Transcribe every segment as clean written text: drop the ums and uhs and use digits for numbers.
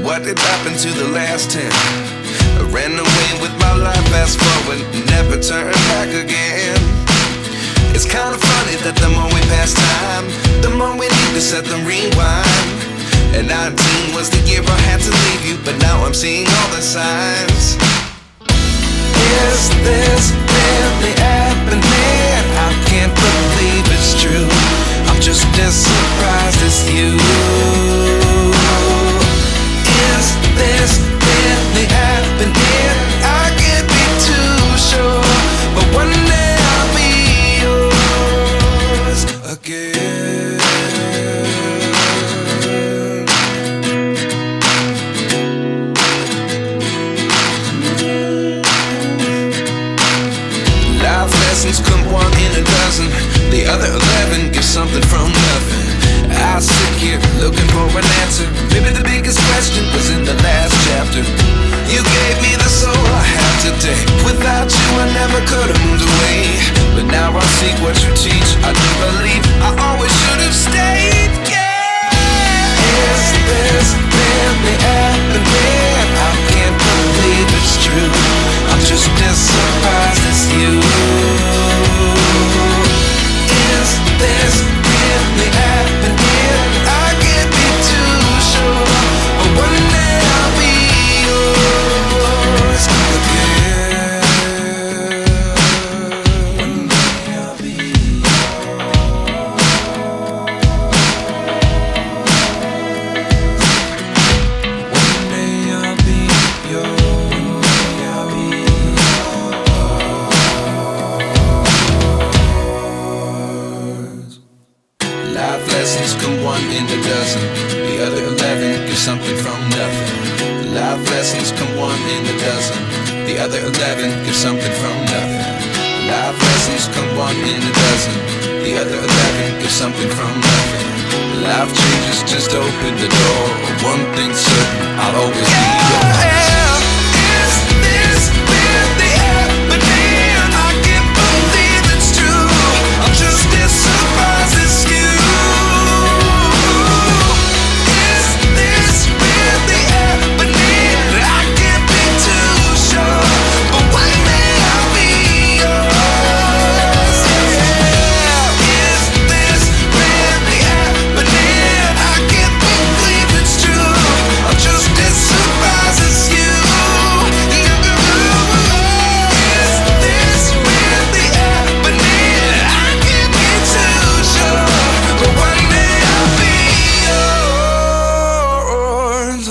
What did happen to the last 10? I ran away with my life, fast forward, never turn back again. It's kinda funny that the more we pass time, the more we need to set the rewind. And 19 was the year I had to leave you, but now I'm seeing all the signs. Is this really happening? I can't believe it's true. I'm just as surprised as you. Is this really happening? I can't be too sure, but one day I'll be yours again. Life lessons come one in a dozen. The other 11 give something from nothing. I sit here looking for an answer. Maybe the biggest question was in the last chapter. You gave me the soul I have today. Without you I never could have moved away. But now I see what you teach. I do believe I always should have stayed. Yeah. Is this really happening? I can't believe it's true. I'm just as surprised as you. Is this really happening? I can't be too sure, but one day I'll be yours again. One day I'll be One day I'll be yours. I'll be yours. Life lessons come one in a dozen. The other 11 give something from nothing. Life lessons come one in a dozen. The other 11 give something from nothing. Life lessons come one in a dozen. The other 11 give something from nothing. Life changes, just open the door. One thing's certain, I'll always be yours. Is this really happening? I can't believe it's true. I'm just as surprised as you. Is this really happening? I can't be too sure, but one day I'll be yours. Yeah. Is this really happening? I can't believe it's true. I'm just as surprised as you. Is this really happening? I can't be too sure, but one day I'll be yours.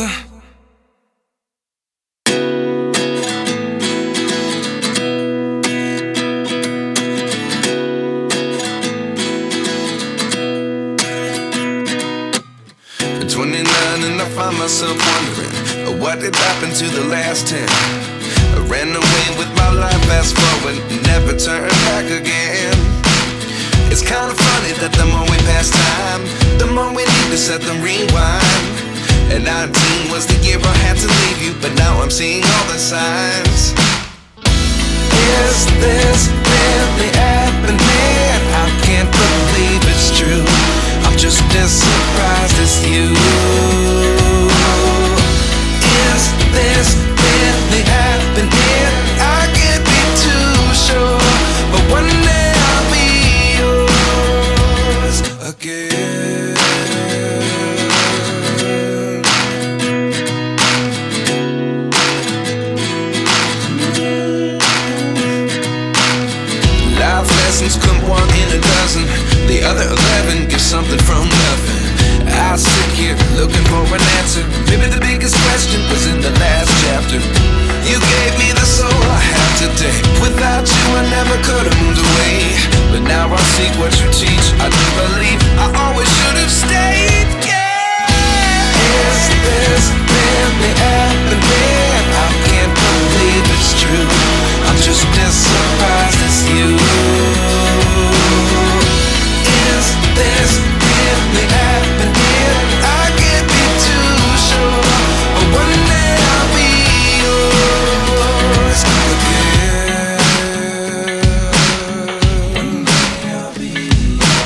At 29 and I find myself wondering, what did happen to the last 10? I ran away with my life, fast forward, never turn back again. It's kinda funny that the more we pass time, the more we need to set the rewind. And 19 was the year I had to leave you, but now I'm seeing all the signs. Is this really happening? I can't believe it's true. I'm just as surprised as you. Is this really happening? I can't be too sure, but one day I'll be yours again. Life lessons come one in a dozen. The other 11 give something from nothing. I sit here looking for an answer. Maybe the biggest question was in the last chapter. You gave me the soul I have today. Without you I never could have moved away. But now I see what you teach. I do believe I always should have stayed. Yeah. Is this really happening? I can't believe it's true. I'm just as surprised as you. Is this really happening? I can't be too sure, but one day I'll be yours again. One day I'll be yours.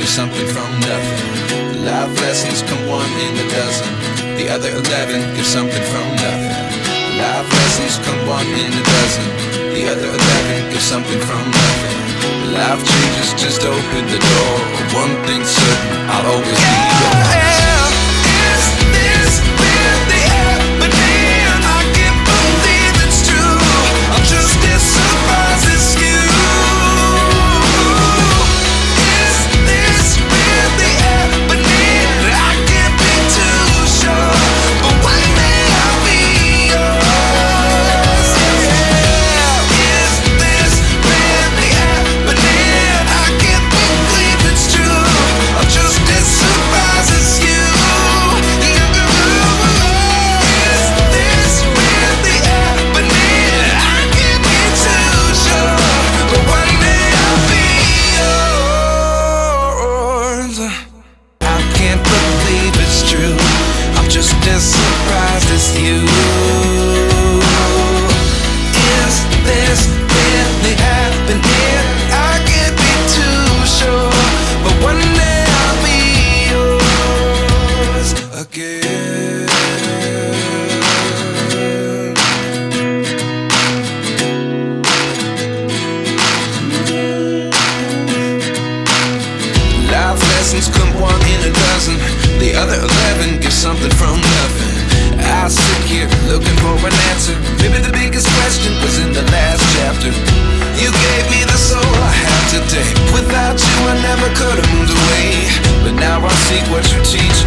get something from nothing. Life lessons come one in a dozen. The other 11 get something from nothing. Life lessons come one in a dozen. The other 11 get something from nothing. Life changes, just open the door. One thing's certain, I'll always be yours. Is this really happening? I can't believe it's true. I'm just as surprised as you. Is this really happening? I can't be too sure, but one day I'll be yours. Is this really happening? I can't believe it's true. I'm just as surprised as you. Is this really happening? I can't be too sure, but one day I'll be yours. I can't believe it's true. I'm just as surprised as you. Is this really happening? I can't be too sure, but one day I'll be yours again. Life lessons come one in a dozen. The other 11 get something from nothing. I sit here looking for an answer. Maybe the biggest question was in the last chapter. You gave me the soul I have today. Without you I never could have moved away. But now I see what you teach